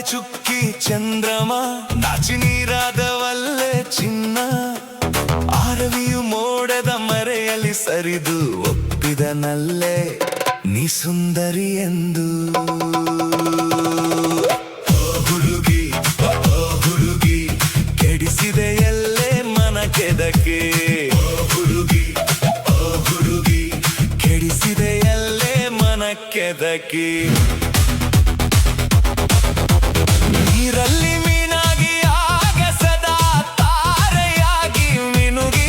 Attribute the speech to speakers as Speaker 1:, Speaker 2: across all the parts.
Speaker 1: ಚುಕ್ಕಿ ಚಂದ್ರಮ ನಾಚಿ ನೀರಾದವಲ್ಲೇ ಚಿನ್ನ ಆರವಿಯು ಮೋಡದ ಮರೆಯಲ್ಲಿ ಸರಿದು ಒಪ್ಪಿದನಲ್ಲೇ ನೀ ಸುಂದರಿ ಎಂದು ಹುಡುಗಿ ಹುಡುಗಿ ಕೆಡಿಸಿದೆಯಲ್ಲೇ ಮನ ಕೆದಕೆ ಹುಡುಗಿ ಹುಡುಗಿ ಕೆಡಿಸಿದೆಯಲ್ಲೇ ಮನ ಕೆದಕೆ ನೀರಲ್ಲಿ ಮೀನಾಗಿ ಆಗಸದ ತಾರೆಯಾಗಿ ಮಿನುಗಿ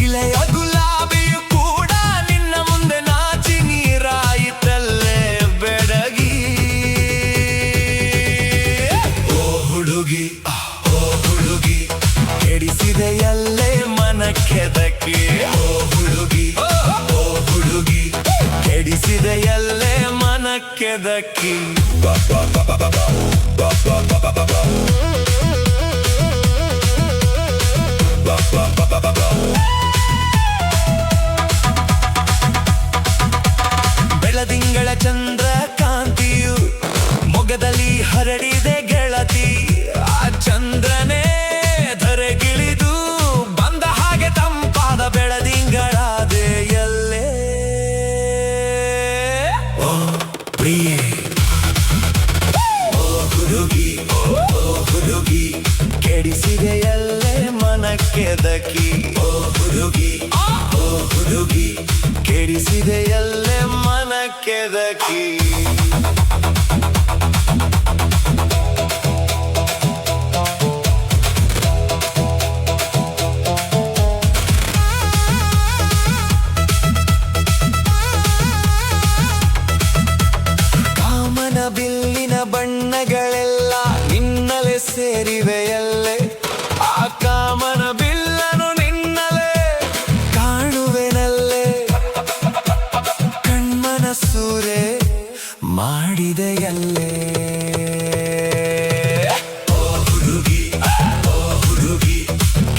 Speaker 1: ಇಳೆಯ ಗುಲಾಬಿಯು ಕೂಡ ನಿನ್ನ ಮುಂದೆ ನಾಚಿ ನೀರಾಯಿತಲ್ಲೇ ಬೆಡಗಿ ಓ ಹುಡುಗಿ ಕೆಡಿಸಿದೆಯಲ್ಲೇ ಮನ ಕೆದಕಿ ಓ ಹುಡುಗಿ ಕೆಡಿಸಿದೆಯಲ್ಲೇ ಮನ ಕೆದಕಿ ಬೆಳದಿಂಗಳ ಚಂದ್ರ ಕಾಂತಿಯು ಮೊಗದಲ್ಲಿ ಹರಡಿದೆ ಗೆಳತಿ ಆ ಚಂದ್ರನೇ ಧರೆಗಿಳಿದು ಬಂದ ಹಾಗೆ ತಂಪಾದ ಬೆಳದಿಂಗಳಾದೆ ಎಲ್ಲೇ ಓ ಪ್ರಿಯೆ ಹುಡುಗಿ ಕೆಡಿಸಿದೆಯಲ್ಲೇ ಮನ ಕೆದಕಿ ಓ ಹುಡುಗಿ ಕೆಡಿಸಿದೆಯಲ್ಲೇ ಮನ ಕೆದಕಿ ಕಾಮನ ಬಿಲ್ಲಿನ ಬಣ್ಣಗಳೆಲ್ಲ ನಿನ್ನಲೆ ಸೇರಿವೆಯಲ್ಲೇ ಆ ಕಾಮನ ಬಿಲ್ಲನು ನಿನ್ನಲೆ ಕಾಣುವೆನಲ್ಲೇ ಕಣ್ಮನ ಸೂರೆ ಮಾಡಿದೆಯಲ್ಲೇ ಓ ಹುಡುಗಿ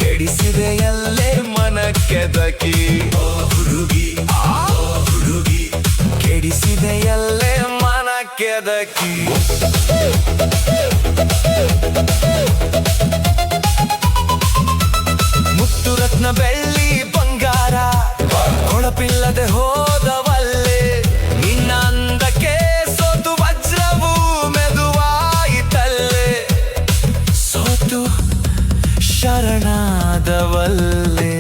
Speaker 1: ಕೆಡಿಸಿದೆಯಲ್ಲೇ ಮನ ಕೆದಕಿ ಓ ಹುಡುಗಿ ಕೆಡಿಸಿದೆಯಲ್ಲೇ ಮನ ಕೆದಕಿ ಮುತ್ತು ರತ್ನ ಬೆಳ್ಳಿ ಬಂಗಾರ ಹೊಳಪಿಲ್ಲದೆ ಹೋದವಲ್ಲೇ ನಿನ್ನ ಅಂದಕ್ಕೆ ಸೋತು ವಜ್ರವು ಮೆದುವಾಯಿತಲ್ಲೇ ಸೋತು ಶರಣಾದವಲ್ಲೇ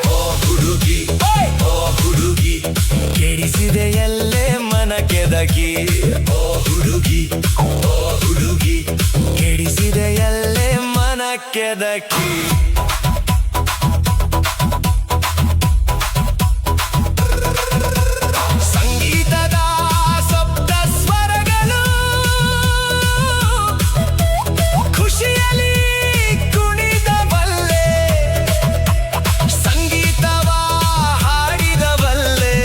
Speaker 1: ಓ ಹುಡುಗಿ ಕೆಡಿಸಿದೆಯಲ್ಲೇ ಮನ ಕೆದಕಿ ಓ ಹುಡುಗಿ ಕೆಡಿಸಿದೆಯಲ್ಲೇ ಮನ ಕೆದಕಿ ಸಂಗೀತದ ಶಬ್ದ ಸ್ವರಗಳು ಖುಷಿಯಲ್ಲಿ ಕುಣಿದವಲ್ಲೇ ಸಂಗೀತವ ಹಾಡಿದವಲ್ಲೇ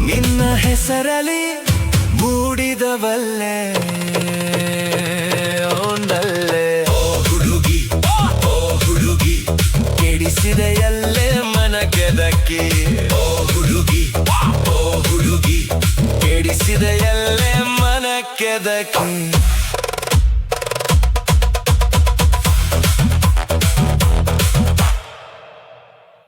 Speaker 1: ನಿನ್ನ ಹೆಸರಲ್ಲಿ ಮೂಡಿದವಲ್ಲೇ ಒಂದಲ್ಲೇ ಓ ಹುಡುಗಿ ಕೆಡಿಸಿದೆಯಲ್ಲೇ ಮನ ಕೆದಕಿ ಓ ಹುಡುಗಿ ಕೆಡಿಸಿದೆಯಲ್ಲೇ ಮನ ಕೆದಕಿ